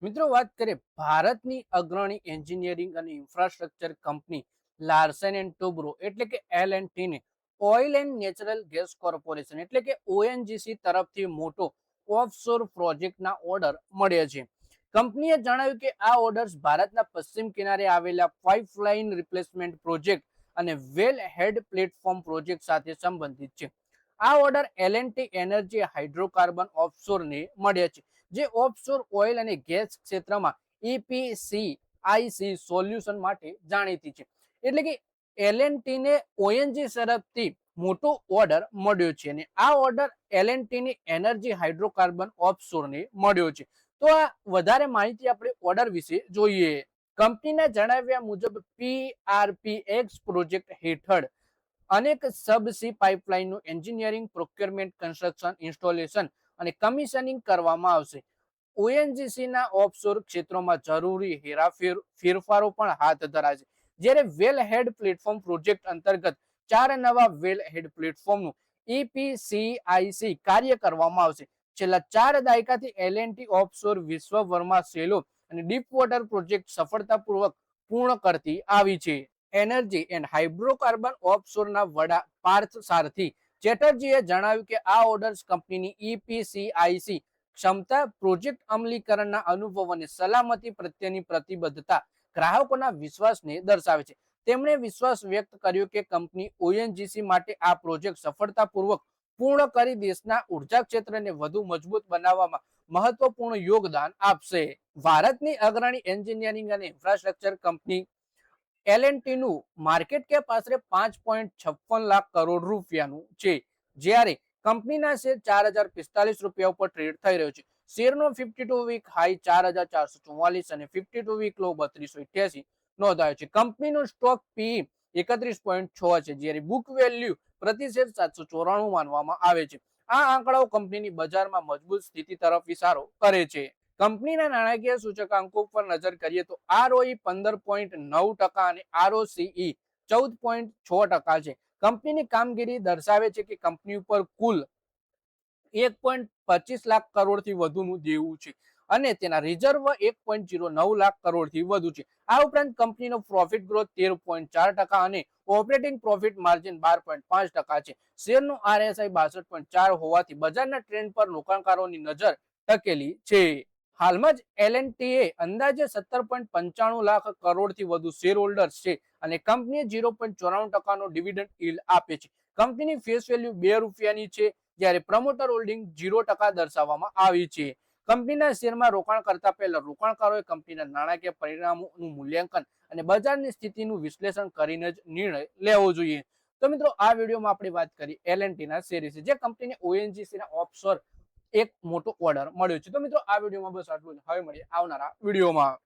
મિત્રો વાત કરીએ ભારતની અગ્રણી એન્જિનિયરિંગ અને infrastructure company Larsen and Toubro એટલે કે L&T ને oil and natural gas corporation એટલે કે ONGC તરફથી મોટો ઓફશોર પ્રોજેક્ટના ઓર્ડર મળ્યા છે. કંપનીએ જણાવ્યું કે આ ઓર્ડર્સ ભારતના પશ્ચિમ કિનારે આવેલા પાઇપલાઇન રિપ્લેસમેન્ટ પ્રોજેક્ટ અને વેલ હેડ પ્લેટફોર્મ પ્રોજેક્ટ સાથે સંબંધિત છે. આ ઓર્ડર L&T એનર્જી હાઇડ્રોકાર્બન ઓફશોરને મળ્યા છે, જે ઓફશોર ઓઇલ અને ગેસ ક્ષેત્રમાં EPCIC સોલ્યુશન માટે જાણીતી છે. એટલે કે L&T ને ONGC તરફથી મોટો ઓર્ડર મળ્યો છે અને આ ઓર્ડર L&T ની એનર્જી હાઇડ્રોકાર્બન ઓફશોરને મળ્યો છે. તો આ વધારે માહિતી આપણે ઓર્ડર વિશે જોઈએ. કંપનીના જણાવ્યા મુજબ PRPX પ્રોજેક્ટ હેઠળ અનેક સબસી પાઇપલાઇનનું એન્જિનિયરિંગ, પ્રોક્યોરમેન્ટ, કન્સ્ટ્રક્શન, ઇન્સ્ટોલેશન અને કમિશનિંગ કરવામાં આવશે. ONGCના ઓફશોર ક્ષેત્રોમાં જરૂરી ફેરફારો પણ હાથ ધરાશે. જ્યારે વેલ હેડ પ્લેટફોર્મ પ્રોજેક્ટ અંતર્ગત 4 નવા વેલ હેડ પ્લેટફોર્મનું EPCIC કાર્ય કરવામાં આવશે. છેલ્લા 4 દાયકાથી L&T ઓફશોર વિશ્વભરમાં સેલો અને ડીપ વોટર પ્રોજેક્ટ સફળતાપૂર્વક પૂર્ણ કરતી આવી છે. એનર્જી એન્ડ હાઇડ્રોકાર્બન ઓફશોરના વડા પાર્થ સારથી ચેટર્જીએ જણાવ્યું કે આ ઓર્ડર્સ કંપનીની EPCIC ક્ષમતા, પ્રોજેક્ટ અમલીકરણના અનુભવ અને સલામતી પ્રત્યેની પ્રતિબદ્ધતા ગ્રાહકોના વિશ્વાસને દર્શાવે છે. તેમણે વિશ્વાસ વ્યક્ત કર્યો કે કંપની ONGC માટે આ પ્રોજેક્ટ સફળતાપૂર્વક પૂર્ણ કરી દેશના ઉર્જા ક્ષેત્રને વધુ મજબૂત બનાવવામાં મહત્વપૂર્ણ યોગદાન આપશે. ભારતની અગ્રણી એન્જિનિયરિંગ અને ઇન્ફ્રાસ્ટ્રક્ચર કંપની L&T નું માર્કેટ કેપ આશરે 5.56 લાખ કરોડ રૂપિયાનું છે, જ્યારે કંપનીના શેર 4045 રૂપિયા ઉપર ટ્રેડ થઈ રહ્યો છે. શેરનો 52 વીક હાઈ 4444 અને 52 વીક લો 3288 નોંધાયો છે. કંપનીનો સ્ટોક PE 31.6 છે, જ્યારે બુક વેલ્યુ પ્રતિ શેર 794 માનવામાં આવે છે. આ આંકડાઓ કંપનીની બજારમાં મજબૂત સ્થિતિ તરફ ઇશારો કરે છે. કંપનીના નાણાકીય સૂચકાંકો પર નજર કરીએ તો ROE 15.9% અને ROCE 14.6% છે. કંપનીની કામગીરી દર્શાવે છે કે કંપની ઉપર કુલ 1.25 લાખ કરોડથી વધુનું દેવું છે અને તેના રિઝર્વ 1.09 લાખ કરોડથી વધુ છે. આ ઉપરાંત કંપનીનો પ્રોફિટ ગ્રોથ 13.4% અને ઓપરેટિંગ પ્રોફિટ માર્જિન 12.5% છે. શેરનું RSI 62.4 હોવાથી બજારના ટ્રેન્ડ પર રોકાણકારોની નજર ટકેલી છે. હાલમાં જ L&T અંદાજે 17.95 લાખ કરોડથી વધુ શેર હોલ્ડર્સ છે અને કંપનીએ 0.94% ડિવિડન્ડ યીલ્ડ આપે છે. કંપનીની ફેસ વેલ્યુ 2 રૂપિયાની છે, જ્યારે પ્રમોટર હોલ્ડિંગ 0% દર્શાવવામાં આવી છે. કંપનીના શેરમાં રોકાણ કરતા પહેલા રોકાણકારોએ કંપનીના નાણાકીય પરિણામોનું મૂલ્યાંકન અને બજારની સ્થિતિનું વિશ્લેષણ કરીને જ નિર્ણય લેવો જોઈએ. તો મિત્રો, આ વિડીયોમાં આપણે વાત કરી L&Tના શેર વિશે, જે કંપનીને ONGCના ઓફશોર એક મોટો ઓર્ડર મળ્યો છે. તો મિત્રો, આ વિડીયોમાં બસ આટલું જ. હવે મળીએ આવનારા વિડીયોમાં.